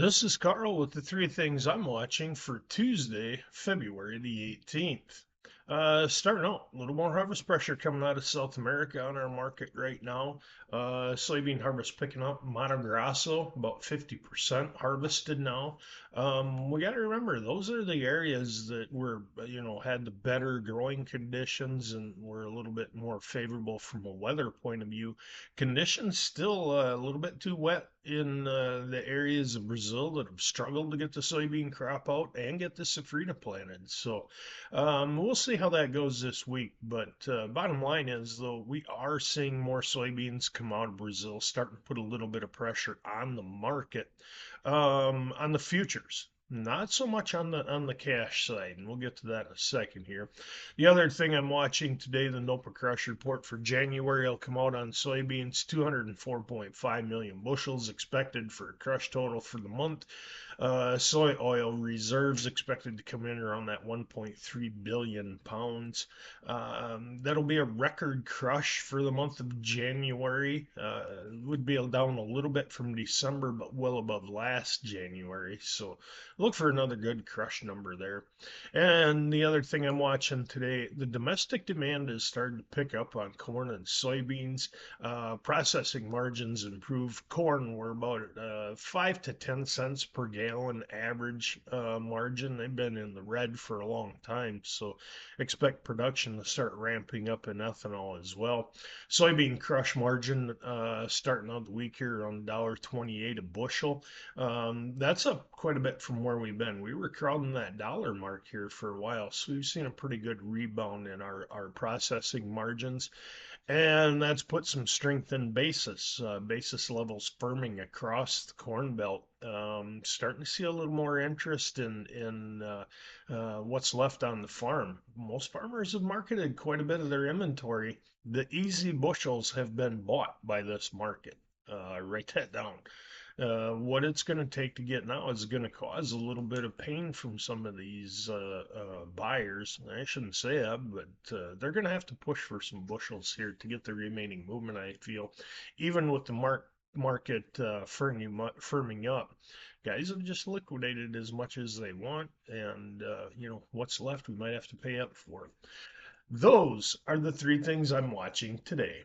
This is Carl with the three things I'm watching for Tuesday, February the 18th. Starting out, a little more harvest pressure coming out of South America on our market right now. Soybean harvest picking up. Mato Grosso, about 50% harvested now. We got to remember, those are the areas that were, had the better growing conditions and were a little bit more favorable from a weather point of view. Conditions still a little bit too wet in the areas of Brazil that have struggled to get the soybean crop out and get the safrinha planted. So we'll see how that goes this week. But bottom line is, though, we are seeing more soybeans come out of Brazil, starting to put a little bit of pressure on the market, on the futures. Not so much on the cash side, and we'll get to that in a second here. The other thing I'm watching today, the NOPA crush report for January will come out on soybeans. 204.5 million bushels expected for a crush total for the month. Soy oil reserves expected to come in around that 1.3 billion pounds. That'll be a record crush for the month of January. Would be down a little bit from December, but well above last January. So look for another good crush number there. And the other thing I'm watching today, the domestic demand is starting to pick up on corn and soybeans. Processing margins improve. Corn, we're about 5 to 10 cents per gallon average margin. They've been in the red for a long time, so expect production to start ramping up in ethanol as well. Soybean crush margin starting out the week here around $1.28 a bushel. That's up quite a bit from where we've been. We were crowding that dollar mark here for a while, so we've seen a pretty good rebound in our processing margins. And that's put some strength in basis. Basis levels firming across the Corn Belt. Starting to see a little more interest in what's left on the farm. Most farmers have marketed quite a bit of their inventory. The easy bushels have been bought by this market. Write that down. What it's going to take to get now is going to cause a little bit of pain from some of these buyers. I shouldn't say that, but they're going to have to push for some bushels here to get the remaining movement, I feel. Even with the market firming up, guys have just liquidated as much as they want, and what's left we might have to pay up for. Those are the three things I'm watching today.